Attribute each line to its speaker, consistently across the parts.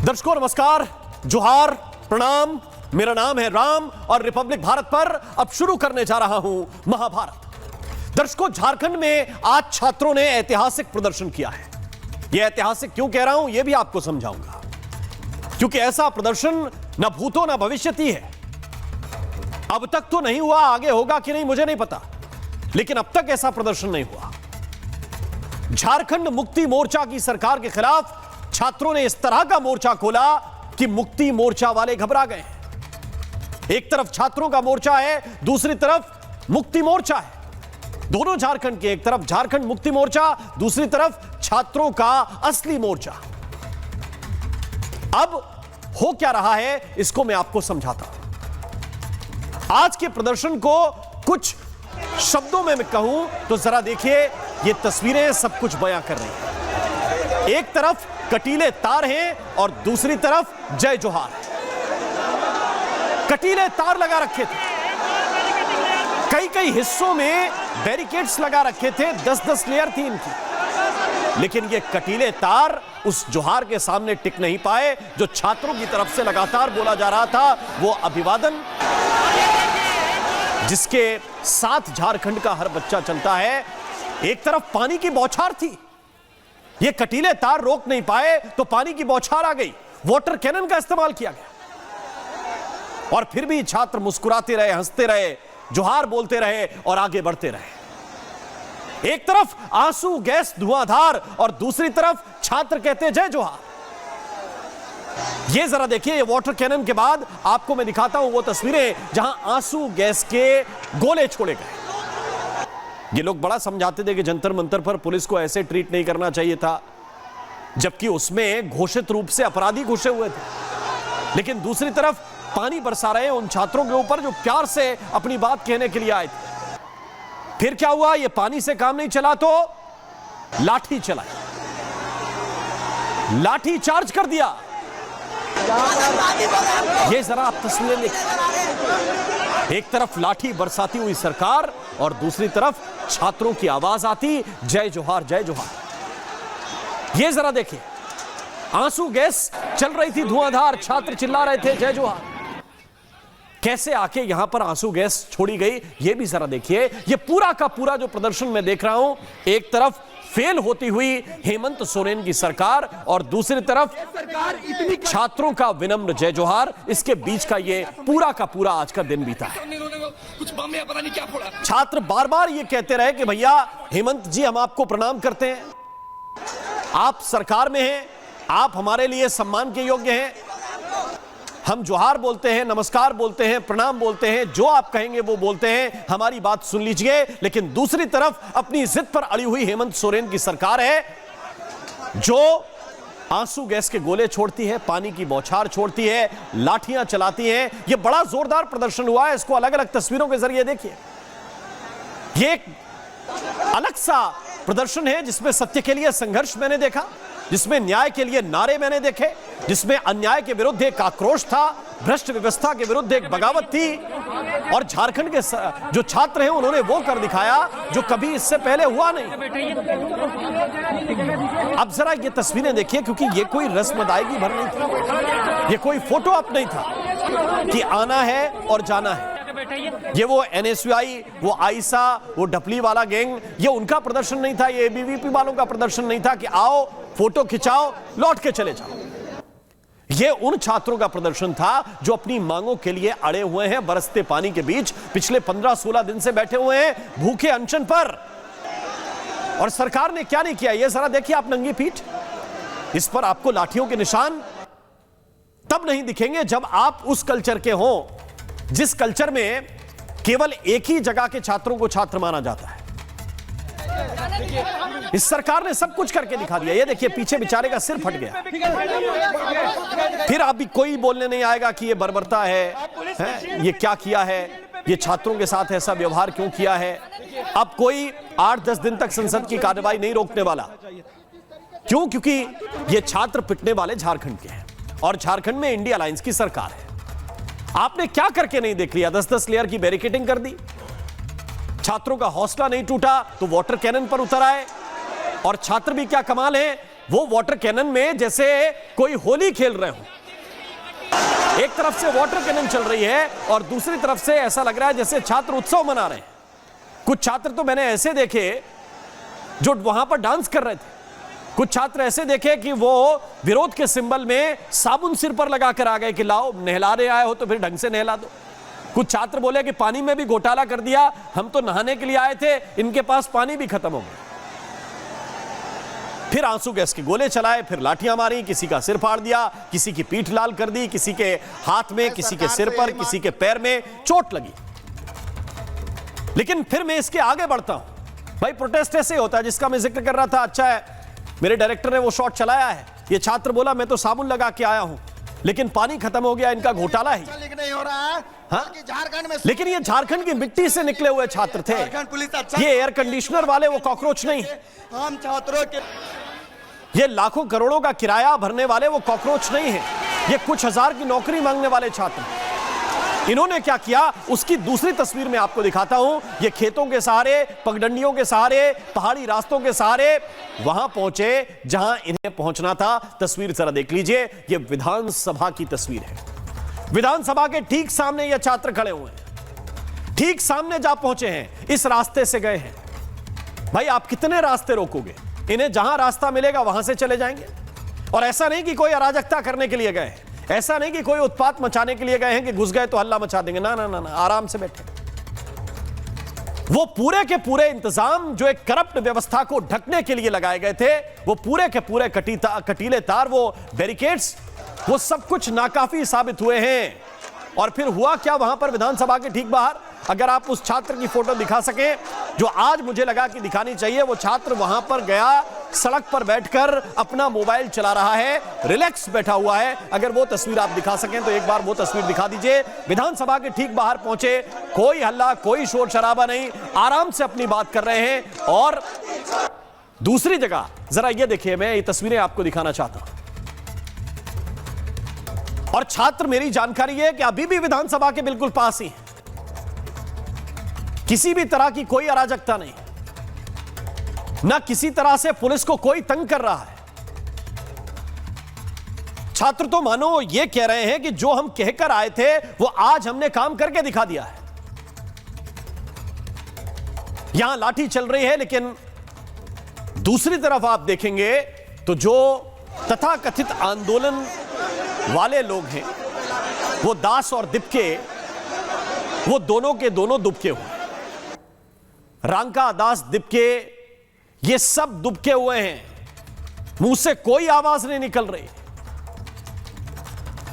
Speaker 1: दर्शकों नमस्कार, जोहार, प्रणाम। मेरा नाम है राम और रिपब्लिक भारत पर अब शुरू करने जा रहा हूं महाभारत। दर्शकों, झारखंड में आज छात्रों ने ऐतिहासिक प्रदर्शन किया है। यह ऐतिहासिक क्यों कह रहा हूं यह भी आपको समझाऊंगा, क्योंकि ऐसा प्रदर्शन न भूतो न भविष्यति है। अब तक तो नहीं हुआ, आगे होगा कि नहीं मुझे नहीं पता, लेकिन अब तक ऐसा प्रदर्शन नहीं हुआ। झारखंड मुक्ति मोर्चा की सरकार के खिलाफ छात्रों ने इस तरह का मोर्चा खोला कि मुक्ति मोर्चा वाले घबरा गए। एक तरफ छात्रों का मोर्चा है, दूसरी तरफ मुक्ति मोर्चा है। दोनों झारखंड के, एक तरफ झारखंड मुक्ति मोर्चा, दूसरी तरफ छात्रों का असली मोर्चा। अब हो क्या रहा है इसको मैं आपको समझाता हूं। आज के प्रदर्शन को कुछ शब्दों में मैं कहूं तो जरा देखिए, ये तस्वीरें सब कुछ बयां कर रही हैं। एक तरफ कटीले तार हैं और दूसरी तरफ जय जोहार है। कटीले तार लगा रखे थे, कई कई हिस्सों में बैरिकेड्स लगा रखे थे, 10-10 लेयर थी इनकी, लेकिन ये कटीले तार उस जोहार के सामने टिक नहीं पाए जो छात्रों की तरफ से लगातार बोला जा रहा था। वो अभिवादन जिसके साथ झारखंड का हर बच्चा चलता है। एक तरफ पानी की बौछार थी, ये कटीले तार रोक नहीं पाए तो पानी की बौछार आ गई, वाटर कैनन का इस्तेमाल किया गया और फिर भी छात्र मुस्कुराते रहे, हंसते रहे, जोहार बोलते रहे और आगे बढ़ते रहे। एक तरफ आंसू गैस धुआंधार और दूसरी तरफ छात्र कहते जय जोहार। ये जरा देखिए, ये वाटर कैनन के बाद आपको मैं दिखाता हूं वो तस्वीरें जहां आंसू गैस के गोले छोड़े गए। ये लोग बड़ा समझाते थे कि जंतर मंतर पर पुलिस को ऐसे ट्रीट नहीं करना चाहिए था, जबकि उसमें घोषित रूप से अपराधी घुसे हुए थे। लेकिन दूसरी तरफ पानी बरसा रहे हैं उन छात्रों के ऊपर जो प्यार से अपनी बात कहने के लिए आए थे। फिर क्या हुआ, ये पानी से काम नहीं चला तो लाठी चलाई, लाठी चार्ज कर दिया। ये जरा आप तस्वीरें देखिए, एक तरफ लाठी बरसाती हुई सरकार और दूसरी तरफ छात्रों की आवाज आती जय जोहार जय जोहार। ये जरा देखिए, आंसू गैस चल रही थी धुआंधार, छात्र चिल्ला रहे थे जय जोहार। कैसे आके यहां पर आंसू गैस छोड़ी गई ये भी जरा देखिए। ये पूरा का पूरा जो प्रदर्शन मैं देख रहा हूं, एक तरफ फेल होती हुई हेमंत सोरेन की सरकार और दूसरी तरफ छात्रों का विनम्र जय जोहार। इसके बीच का ये पूरा का पूरा आज का दिन बीता है। छात्र बार बार ये कहते रहे कि भैया हेमंत जी, हम आपको प्रणाम करते हैं, आप सरकार में हैं, आप हमारे लिए सम्मान के योग्य हैं, हम जोहार बोलते हैं, नमस्कार बोलते हैं, प्रणाम बोलते हैं, जो आप कहेंगे वो बोलते हैं, हमारी बात सुन लीजिए। लेकिन दूसरी तरफ अपनी जिद पर अड़ी हुई हेमंत सोरेन की सरकार है जो आंसू गैस के गोले छोड़ती है, पानी की बौछार छोड़ती है, लाठियां चलाती है। यह बड़ा जोरदार प्रदर्शन हुआ है, इसको अलग अलग तस्वीरों के जरिए देखिए। यह एक अलग सा प्रदर्शन है जिसमें सत्य के लिए संघर्ष मैंने देखा, जिसमें न्याय के लिए नारे मैंने देखे, जिसमें अन्याय के विरुद्ध एक आक्रोश था, भ्रष्ट व्यवस्था के विरुद्ध एक बगावत थी। और झारखंड के जो छात्र हैं उन्होंने वो कर दिखाया जो कभी इससे पहले हुआ नहीं। अब जरा ये तस्वीरें देखिए, क्योंकि ये कोई रस्म अदायगी भर नहीं थी, ये कोई फोटो अप नहीं था कि आना है और जाना है। ये वो एनएसयूआई, वो आईसा, वो ढपली वाला गैंग, ये उनका प्रदर्शन नहीं था, ये एबीवीपी वालों का प्रदर्शन नहीं था कि आओ फोटो खिंचाओ लौट के चले जाओ। ये उन छात्रों का प्रदर्शन था जो अपनी मांगों के लिए अड़े हुए हैं, बरसते पानी के बीच पिछले 15-16 दिन से बैठे हुए हैं भूखे अनशन पर। और सरकार ने क्या नहीं किया ये जरा देखिए आप, नंगी पीठ। इस पर आपको लाठियों के निशान तब नहीं दिखेंगे जब आप उस कल्चर के हो जिस कल्चर में केवल एक ही जगह के छात्रों को छात्र माना जाता है। इस सरकार ने सब कुछ करके दिखा दिया। ये देखिए, पीछे बेचारे का सिर फट गया। फिर अभी कोई बोलने नहीं आएगा कि ये बर्बरता है, ये क्या किया है, ये छात्रों के साथ ऐसा व्यवहार क्यों किया है। अब कोई 8-10 दिन तक संसद की कार्रवाई नहीं रोकने वाला। क्यों? क्योंकि ये छात्र पिटने वाले झारखंड के हैं और झारखंड में इंडिया अलायंस की सरकार है। आपने क्या करके नहीं देख लिया? 10-10 लेयर की बैरिकेडिंग कर दी, छात्रों का हौसला नहीं टूटा तो वाटर कैनन पर उतर आए। और छात्र भी क्या कमाल है, वो वाटर कैनन में जैसे कोई होली खेल रहे हो। एक तरफ से वाटर कैनन चल रही है और दूसरी तरफ से ऐसा लग रहा है जैसे छात्र उत्सव मना रहे हैं। कुछ छात्र तो मैंने ऐसे देखे जो वहां पर डांस कर रहे थे, कुछ छात्र ऐसे देखे कि वो विरोध के सिंबल में साबुन सिर पर लगाकर आ गए कि लाओ नहलाने आए हो तो फिर ढंग से नहला दो। कुछ छात्र बोले कि पानी में भी घोटाला कर दिया, हम तो नहाने के लिए आए थे, इनके पास पानी भी खत्म हो गया। फिर आंसू गैस के गोले चलाए, फिर लाठियां मारी, किसी का सिर फाड़ दिया, किसी की पीठ लाल कर दी, किसी के हाथ में, किसी के सिर पर, किसी के पैर में चोट लगी। लेकिन फिर मैं इसके आगे बढ़ता हूं। भाई प्रोटेस्ट ऐसे होता है जिसका मैं जिक्र कर रहा था। अच्छा है मेरे डायरेक्टर ने वो शॉट चलाया है। ये छात्र बोला मैं तो साबुन लगा के आया हूं, लेकिन पानी खत्म हो गया, इनका घोटाला ही नहीं हो रहा है। हाँ? झारखंड में, लेकिन ये झारखंड की मिट्टी से निकले हुए छात्र थे। ये एयर कंडीशनर वाले वो कॉकरोच नहीं,
Speaker 2: हम छात्रों के
Speaker 1: ये लाखों करोड़ों का किराया भरने वाले वो कॉकरोच नहीं है। ये कुछ हजार की नौकरी मांगने वाले छात्र। इन्होंने क्या किया उसकी दूसरी तस्वीर में आपको दिखाता हूं। ये खेतों के सहारे, पगडंडियों के सहारे, पहाड़ी रास्तों के सहारे वहां पहुंचे जहां इन्हें पहुंचना था। तस्वीर जरा देख लीजिए, ये विधानसभा की तस्वीर है। विधानसभा के ठीक सामने ये छात्र खड़े हुए हैं, ठीक सामने जा पहुंचे हैं, इस रास्ते से गए हैं। भाई आप कितने रास्ते रोकोगे? इन्हें जहां रास्ता मिलेगा वहां से चले जाएंगे। और ऐसा नहीं कि कोई अराजकता करने के लिए गए हैं, ऐसा नहीं कि कोई उत्पात मचाने के लिए गए हैं कि घुस गए तो हल्ला मचा देंगे। ना ना ना ना, आराम से बैठे। वो पूरे के पूरे इंतजाम जो एक करप्ट व्यवस्था को ढकने के लिए लगाए गए थे, वो पूरे के पूरे कटीले तार, वो बैरिकेड्स, वो सब कुछ नाकाफी साबित हुए हैं। और फिर हुआ क्या वहां पर विधानसभा के ठीक बाहर? अगर आप उस छात्र की फोटो दिखा सकें जो आज मुझे लगा कि दिखानी चाहिए। वो छात्र वहां पर गया, सड़क पर बैठकर अपना मोबाइल चला रहा है, रिलैक्स बैठा हुआ है। अगर वो तस्वीर आप दिखा सकें तो एक बार वो तस्वीर दिखा दीजिए। विधानसभा के ठीक बाहर पहुंचे, कोई हल्ला, कोई शोर शराबा नहीं, आराम से अपनी बात कर रहे हैं। और दूसरी जगह जरा ये देखिए, मैं ये तस्वीरें आपको दिखाना चाहता हूं। और छात्र, मेरी जानकारी है कि अभी भी विधानसभा के बिल्कुल पास ही हैं। किसी भी तरह की कोई अराजकता नहीं, ना किसी तरह से पुलिस को कोई तंग कर रहा है। छात्र तो मानो ये कह रहे हैं कि जो हम कहकर आए थे वो आज हमने काम करके दिखा दिया है। यहां लाठी चल रही है, लेकिन दूसरी तरफ आप देखेंगे तो जो तथाकथित आंदोलन वाले लोग हैं, वो दास और दिपके, वो दोनों के दोनों दुबके हुए। रांका, दास, दिपके, ये सब दुबके हुए हैं। मुंह से कोई आवाज नहीं निकल रही।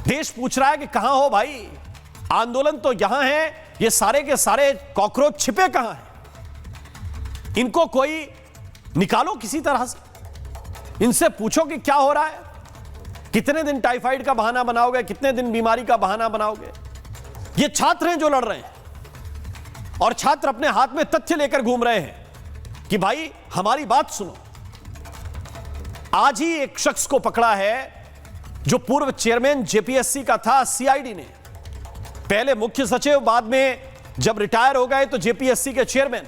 Speaker 1: देश पूछ रहा है कि कहां हो भाई? आंदोलन तो यहां है, ये सारे के सारे कॉकरोच छिपे कहां हैं? इनको कोई निकालो किसी तरह से। इनसे पूछो कि क्या हो रहा है। कितने दिन टाइफाइड का बहाना बनाओगे? कितने दिन बीमारी का बहाना बनाओगे? ये छात्र हैं जो लड़ रहे हैं, और छात्र अपने हाथ में तथ्य लेकर घूम रहे हैं कि भाई हमारी बात सुनो। आज ही एक शख्स को पकड़ा है जो पूर्व चेयरमैन जेपीएससी का था। सीआईडी ने, पहले मुख्य सचिव, बाद में जब रिटायर हो गए तो जेपीएससी के चेयरमैन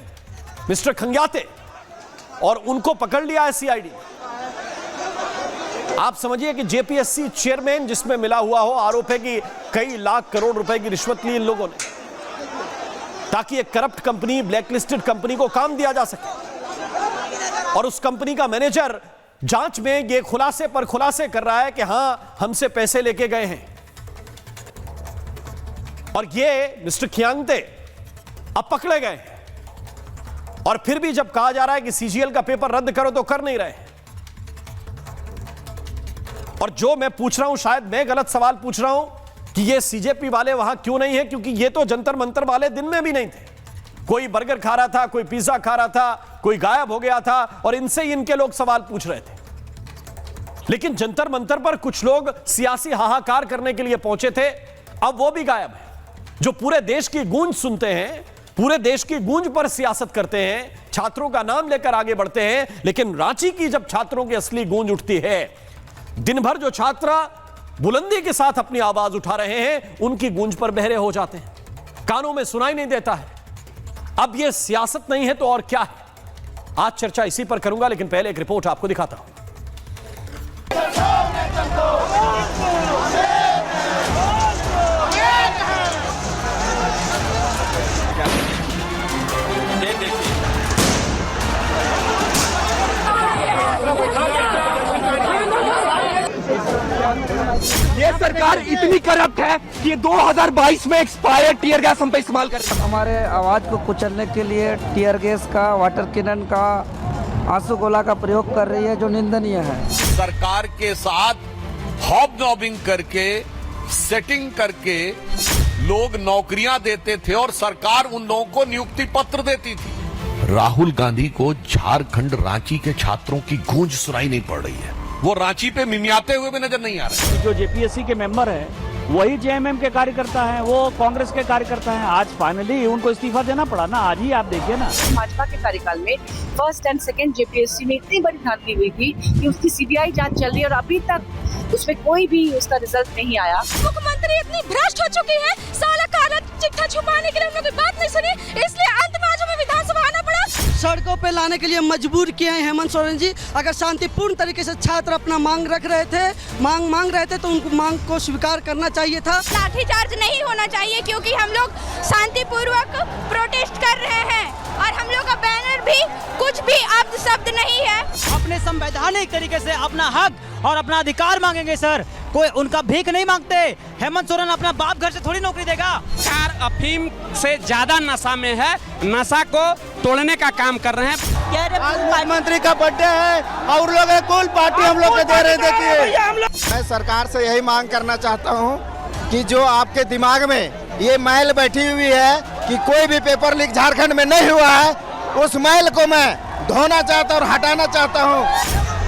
Speaker 1: मिस्टर खंग्याते, और उनको पकड़ लिया है सीआईडी। आप समझिए कि जेपीएससी चेयरमैन जिसमें मिला हुआ हो, आरोप है कि कई लाख करोड़ रुपए की रिश्वत ली इन लोगों ने ताकि एक करप्ट कंपनी, ब्लैकलिस्टेड कंपनी को काम दिया जा सके। और उस कंपनी का मैनेजर जांच में ये खुलासे पर खुलासे कर रहा है कि हां, हमसे पैसे लेके गए हैं। और ये मिस्टर खियांगते अब पकड़े गए हैं, और फिर भी जब कहा जा रहा है कि सीजीएल का पेपर रद्द करो तो कर नहीं रहे। और जो मैं पूछ रहा हूं, शायद मैं गलत सवाल पूछ रहा हूं कि ये सीजेपी वाले वहां क्यों नहीं है, क्योंकि ये तो जंतर मंतर वाले दिन में भी नहीं थे। कोई बर्गर खा रहा था, कोई पिज्जा खा रहा था, कोई गायब हो गया था, और इनसे ही इनके लोग सवाल पूछ रहे थे। लेकिन जंतर मंतर पर कुछ लोग सियासी हाहाकार करने के लिए पहुंचे थे, अब वो भी गायब है। जो पूरे देश की गूंज सुनते हैं, पूरे देश की गूंज पर सियासत करते हैं, छात्रों का नाम लेकर आगे बढ़ते हैं, लेकिन रांची की जब छात्रों की असली गूंज उठती है, दिन भर जो छात्र बुलंदी के साथ अपनी आवाज उठा रहे हैं, उनकी गूंज पर बहरे हो जाते हैं, कानों में सुनाई नहीं देता है। अब यह सियासत नहीं है तो और क्या है? आज चर्चा इसी पर करूंगा, लेकिन पहले एक रिपोर्ट आपको दिखाता हूं।
Speaker 2: ये सरकार इतनी करप्ट है कि 2022 में एक्सपायर्ड टीयर गैस हम पे इस्तेमाल कर रहे हैं।
Speaker 3: हमारे आवाज को कुचलने के लिए टीयर गैस का, वाटर कैनन का, आंसू गोला का प्रयोग कर रही है, जो निंदनीय है।
Speaker 4: सरकार के साथ हॉबनॉबिंग करके, सेटिंग करके लोग नौकरियां देते थे और सरकार उन लोगों को नियुक्ति पत्र देती थी। राहुल गांधी को झारखंड रांची के छात्रों की गूंज सुनाई नहीं पड़ रही है। वो रांची पे मिमियाते हुए भी नजर नहीं आ रहे।
Speaker 5: जो जेपीएससी के मेंबर हैं वही जेएमएम के कार्यकर्ता हैं, वो कांग्रेस के कार्यकर्ता हैं। आज फाइनली उनको इस्तीफा देना पड़ा ना, आज ही आप देखिए ना।
Speaker 6: भाजपा के कार्यकाल में फर्स्ट एंड सेकंड जेपीएससी में इतनी बड़ी धांधली हुई थी कि उसकी सीबीआई जांच चल रही है और अभी तक उसमें कोई भी उसका रिजल्ट नहीं आया।
Speaker 7: मुख्यमंत्री इतनी भ्रष्ट हो चुकी है, साला काला चिट्ठा छुपाने के लिए हमने कोई बात नहीं सुनी, इसलिए अंत में आज हमें विधानसभा आना पड़ा।
Speaker 8: सड़कों पे लाने के लिए मजबूर किए हैं हेमंत सोरेन जी। अगर शांतिपूर्ण तरीके से छात्र अपना मांग रख रहे थे, मांग रहे थे, तो उनको मांग को स्वीकार करना चाहिए था।
Speaker 7: लाठीचार्ज नहीं होना चाहिए, क्योंकि हम लोग शांतिपूर्वक प्रोटेस्ट कर रहे हैं और हम लोग का बैनर भी कुछ भी अब्द शब्द नहीं है।
Speaker 9: अपने संवैधानिक तरीके से अपना हक और अपना अधिकार मांगेंगे सर, कोई उनका भीख नहीं मांगते। हेमंत सोरेन अपना बाप घर से थोड़ी नौकरी देगा।
Speaker 10: सरकार अफीम से ज्यादा नशा में है, नशा को तोड़ने का काम कर रहे हैं।
Speaker 2: आज मुख्यमंत्री का बर्थडे है और लोग कुल पार्टी हम लोग को दे रहे देखिए।
Speaker 11: मैं सरकार से यही मांग करना चाहता हूं कि जो आपके दिमाग में ये मैल बैठी हुई है कि कोई भी पेपर लीक झारखंड में नहीं हुआ है, उस मैल को मैं धोना चाहता हूं और हटाना चाहता हूं।